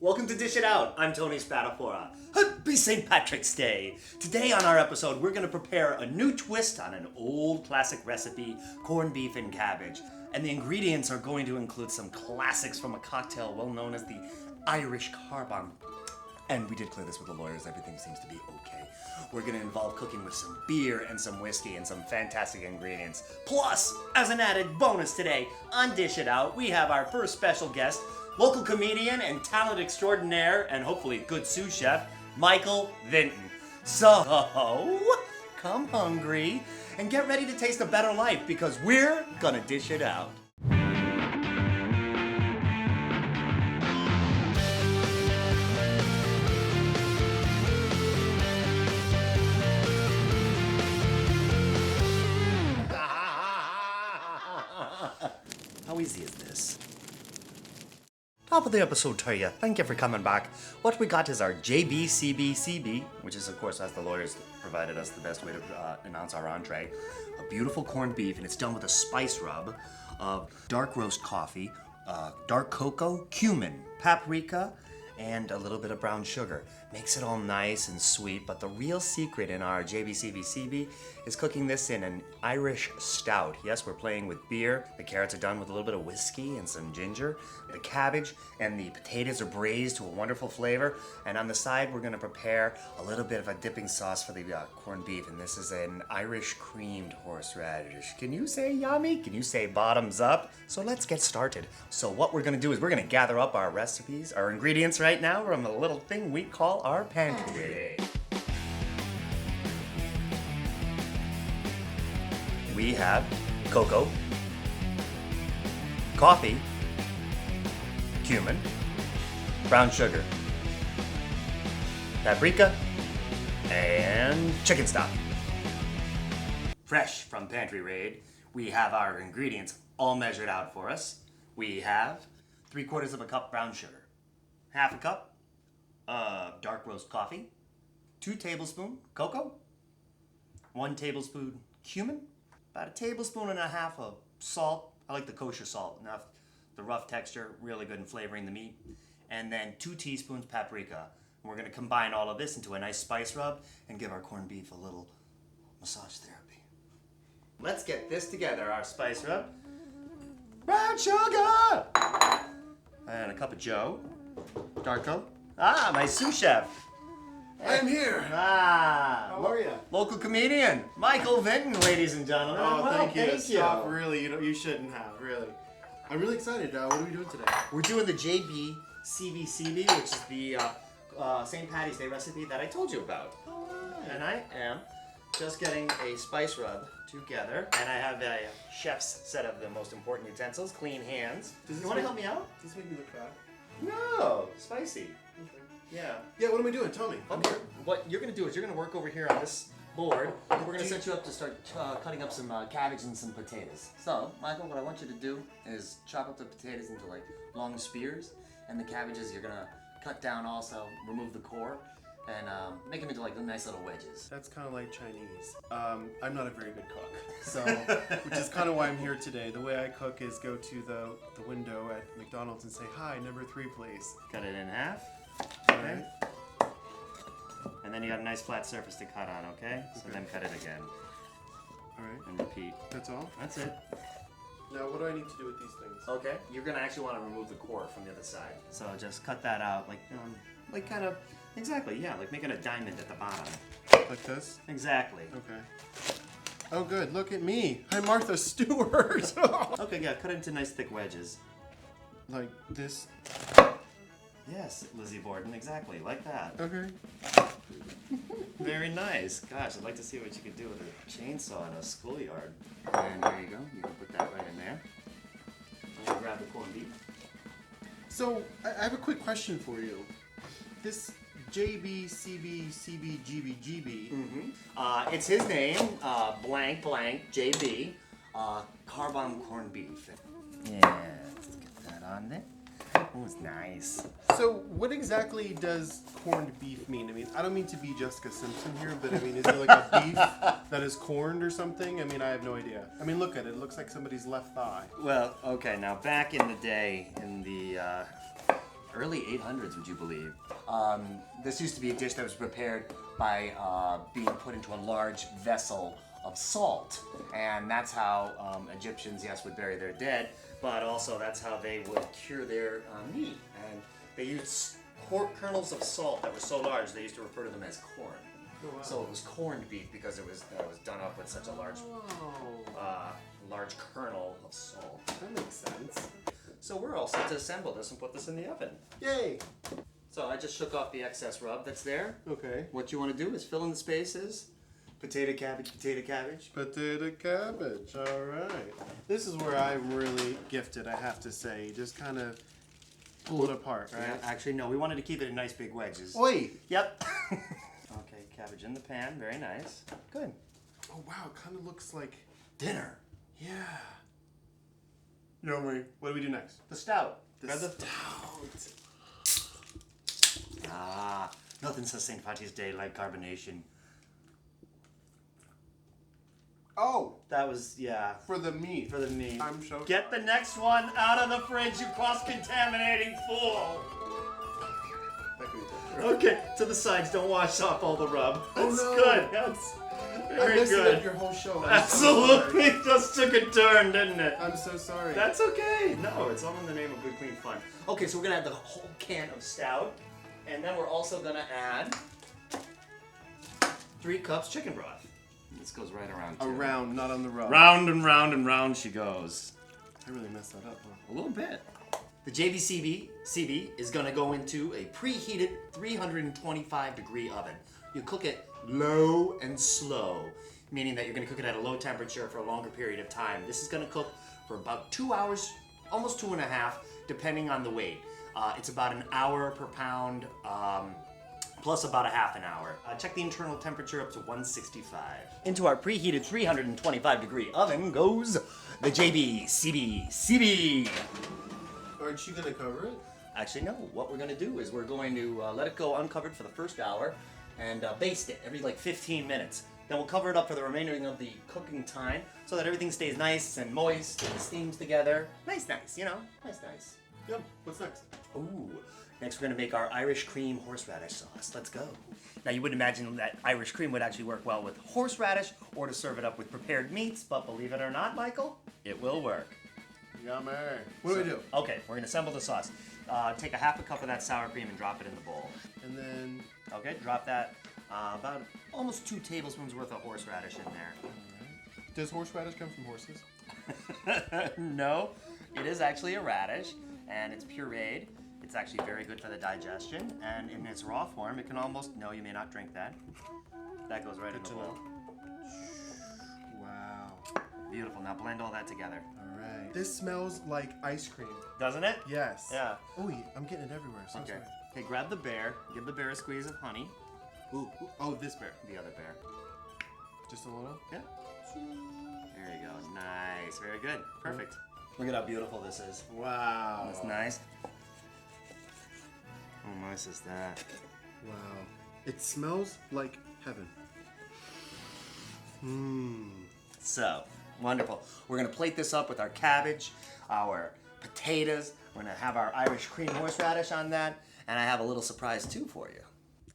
Welcome to Dish It Out. I'm Tony Spatafora. Happy St. Patrick's Day. Today on our episode, we're going to prepare a new twist on an old classic recipe, corned beef and cabbage. And the ingredients are going to include some classics from a cocktail well known as the Irish car bomb. And we did clear this with the lawyers. Everything seems to be okay. We're going to involve cooking with some beer and some whiskey and some fantastic ingredients. Plus, as an added bonus today, on Dish It Out, we have our first special guest, local comedian and talent extraordinaire, and hopefully good sous chef, Michael Vinton. So, come hungry and get ready to taste a better life because we're gonna dish it out. How easy is this? Top of the episode to you. Thank you for coming back. What we got is our JBCBCB, which is, of course, as the lawyers provided us the best way to announce our entree. A beautiful corned beef, and it's done with a spice rub of dark roast coffee, dark cocoa, cumin, paprika, and a little bit of brown sugar. Makes it all nice and sweet, but the real secret in our JBCBCB is cooking this in an Irish stout. Yes, we're playing with beer. The carrots are done with a little bit of whiskey and some ginger. The cabbage and the potatoes are braised to a wonderful flavor. And on the side, we're gonna prepare a little bit of a dipping sauce for the corned beef. And this is an Irish creamed horseradish. Can you say yummy? Can you say bottoms up? So let's get started. So what we're gonna do is we're gonna gather up our recipes, our ingredients right now from a little thing we call our pantry. We have cocoa, coffee, cumin, brown sugar, paprika, and chicken stock. Fresh from Pantry Raid, we have our ingredients all measured out for us. We have 3/4 of a cup brown sugar, half a cup of dark roast coffee, 2 tablespoons cocoa, 1 tablespoon cumin, about 1.5 tablespoons of salt. I like the kosher salt, enough the rough texture, really good in flavoring the meat, and then 2 teaspoons paprika. And we're going to combine all of this into a nice spice rub and give our corned beef a little massage therapy. Let's get this together, our spice rub. Brown sugar! And a cup of joe. Darko. Ah, my sous chef. I'm here. How are you? Local comedian, Michael Vinton, ladies and gentlemen. Oh, Well, thank you. Stop, you. really. You shouldn't have, really. I'm really excited. What are we doing today? We're doing the JBCBCB, which is the St. Patty's Day recipe that I told you about. Oh, right. And I am just getting a spice rub together, and I have a chef's set of the most important utensils, clean hands. You want to help me out? Does this make me look fat? No, spicy. Okay. Yeah. Yeah, what am I doing? Tell me. Okay. What you're going to do is you're going to work over here on this board. We're going to set you up to start cutting up some cabbage and some potatoes. So, Michael, what I want you to do is chop up the potatoes into like long spears, and the cabbages you're going to cut down also, remove the core, and make them into like nice little wedges. That's kind of like Chinese. I'm not a very good cook, so which is kind of why I'm here today. The way I cook is go to the window at McDonald's and say, "Hi, number 3, please." Cut it in half. Okay. And then you got a nice flat surface to cut on, okay? So then cut it again. Alright. And repeat. That's all? That's it. Now, what do I need to do with these things? Okay. You're gonna actually want to remove the core from the other side. So just cut that out like kind of, exactly, yeah, like making a diamond at the bottom. Like this? Exactly. Okay. Oh, good. Look at me. I'm Martha Stewart. Okay, yeah, cut it into nice thick wedges. Like this? Yes, Lizzie Borden, exactly, like that. Okay. Very nice. Gosh, I'd like to see what you could do with a chainsaw in a schoolyard. And there you go. You can put that right in there. And you grab the corned beef. So, I have a quick question for you. This JBCBCBGBGB. Mm-hmm. It's his name, blank blank JB, car bomb corned beef. Yeah, let's get that on there. Oh, it's nice. So, what exactly does corned beef mean? I mean, I don't mean to be Jessica Simpson here, but I mean, is there like a beef that is corned or something? I mean, I have no idea. I mean, look at it. It looks like somebody's left thigh. Well, okay, now back in the day, in the early 800s, would you believe? This used to be a dish that was prepared by being put into a large vessel of salt. And that's how Egyptians, yes, would bury their dead, but also that's how they would cure their meat. And they used kernels of salt that were so large, they used to refer to them as corn. Oh, wow. So it was corned beef because it was done up with such a large kernel of salt. That makes sense. So we're all set to assemble this and put this in the oven. Yay! So I just shook off the excess rub that's there. Okay. What you want to do is fill in the spaces. Potato, cabbage, potato, cabbage. Potato cabbage, all right. This is where I'm really gifted, I have to say. Just kind of pull it apart, right? Yeah, actually, no, we wanted to keep it in nice big wedges. Oi! Yep. Okay, cabbage in the pan, very nice. Good. Oh, wow, it kind of looks like Dinner. Yeah. What do we do next? The stout. The stout. Ah, nothing says St. Patty's Day like carbonation. Oh, That was, yeah, for the meat. for the meat. I'm so Get the next one out of the fridge, you cross-contaminating fool! That could be Okay, to the sides, don't wash off all the rub. Oh, That's no. good. That's I very missed it good. your whole show. I'm Absolutely, just took a turn, didn't it? So sorry. I'm so sorry. That's okay. No, it's all in the name of good, clean fun. Okay, so we're gonna add the whole can of stout, and then we're also gonna add 3 cups chicken broth. This goes right around too. Around, not on the rub. Round and round and round she goes. I really messed that up, huh? A little bit. The JVCB is gonna go into a preheated 325-degree oven. You cook it low and slow, meaning that you're gonna cook it at a low temperature for a longer period of time. This is gonna cook for about 2 hours, almost 2.5, depending on the weight. It's about an hour per pound, plus about a half an hour. Check the internal temperature up to 165. Into our preheated 325-degree oven goes the JVCB. Aren't you gonna cover it? Actually, no. What we're going to do is we're going to let it go uncovered for the first hour and baste it every like 15 minutes. Then we'll cover it up for the remainder of the cooking time so that everything stays nice and moist and steams together. Nice, you know? Nice. Yep. What's next? Ooh. Next, we're going to make our Irish cream horseradish sauce. Let's go. Now, you would imagine that Irish cream would actually work well with horseradish or to serve it up with prepared meats, but believe it or not, Michael, it will work. Yummy. What do we do? Okay, we're going to assemble the sauce. Take a half a cup of that sour cream and drop it in the bowl. And then, Okay, drop that about almost 2 tablespoons worth of horseradish in there. does horseradish come from horses? No, it is actually a radish, and it's pureed. It's actually very good for the digestion, and in its raw form, it can almost, no, you may not drink that. That goes right in the to bowl. Wow. Beautiful, now blend all that together. All right. This smells like ice cream. Doesn't it? Yes. Yeah. Oh, I'm getting it everywhere. So Okay. sorry. Okay, grab the bear, give the bear a squeeze of honey. Ooh. Oh, this bear. The other bear. Just a little. Yeah. There you go. Nice. Very good. Perfect. Look at how beautiful this is. Wow. That's nice. How nice is that? Wow. It smells like heaven. Mmm. So, wonderful. We're going to plate this up with our cabbage, our potatoes. We're going to have our Irish cream horseradish on that. And I have a little surprise too for you.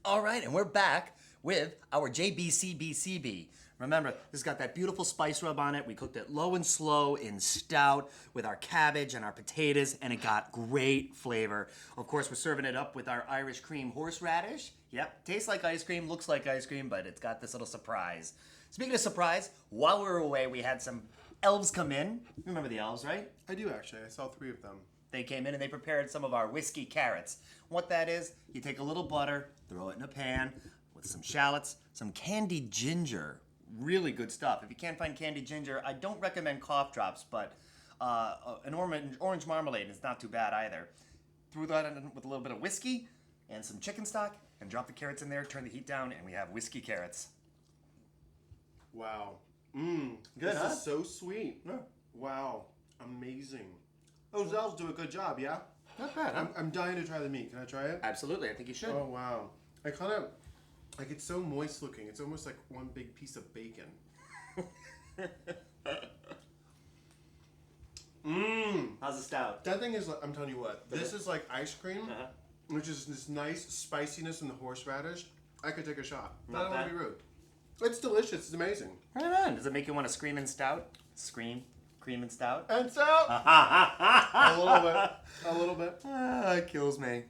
All right, and we're back with our JBCBCB. Remember, this has got that beautiful spice rub on it. We cooked it low and slow in stout with our cabbage and our potatoes, and it got great flavor. Of course, we're serving it up with our Irish cream horseradish. Yep, tastes like ice cream, looks like ice cream, but it's got this little surprise. Speaking of surprise, while we were away, we had some elves come in. You remember the elves, right? I do actually. I saw 3 of them. They came in and they prepared some of our whiskey carrots. What that is, you take a little butter, throw it in a pan with some shallots, some candied ginger. Really good stuff. If you can't find candied ginger, I don't recommend cough drops, but an orange marmalade is not too bad either. Threw that in with a little bit of whiskey and some chicken stock and drop the carrots in there, turn the heat down, and we have whiskey carrots. Wow. Mmm. Good, This huh? is so sweet. Yeah. Wow. Amazing. Those elves do a good job, yeah? Not bad, huh? I'm dying to try the meat. Can I try it? Absolutely, I think you should. Oh, wow. I kind of, like, it's so moist looking. It's almost like one big piece of bacon. How's the stout? That thing is like, I'm telling you what, this is like ice cream, Uh-huh. which is this nice spiciness from the horseradish. I could take a shot. I Not don't want bad. to be rude. It's delicious. It's amazing. Right on. Does it make you want to scream and stout? Scream, cream and stout? And so, a little bit. A little bit. It kills me.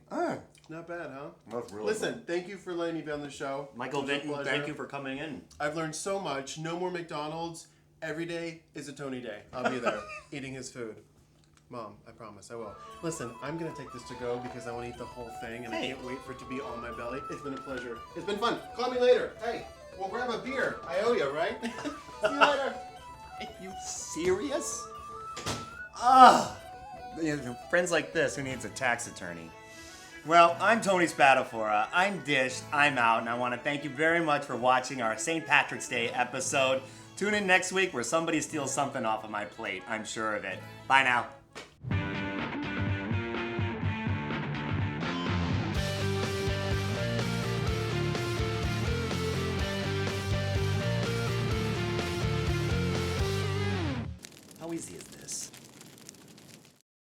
Not bad, huh? That's really Listen, thank you for letting me be on the show. Michael It was a Vinton, pleasure. thank you for coming in. I've learned so much. No more McDonald's. Every day is a Tony day. I'll be there eating his food. Mom, I promise I will. Listen, I'm going to take this to go because I want to eat the whole thing and I can't wait for it to be on my belly. It's been a pleasure. It's been fun. Call me later. Hey, we'll grab a beer. I owe you, right? See you later. Are you serious? Friends like this, who needs a tax attorney? Well, I'm Tony Spatafora. I'm dished. I'm out. And I want to thank you very much for watching our St. Patrick's Day episode. Tune in next week where somebody steals something off of my plate. I'm sure of it. Bye now. How easy is this?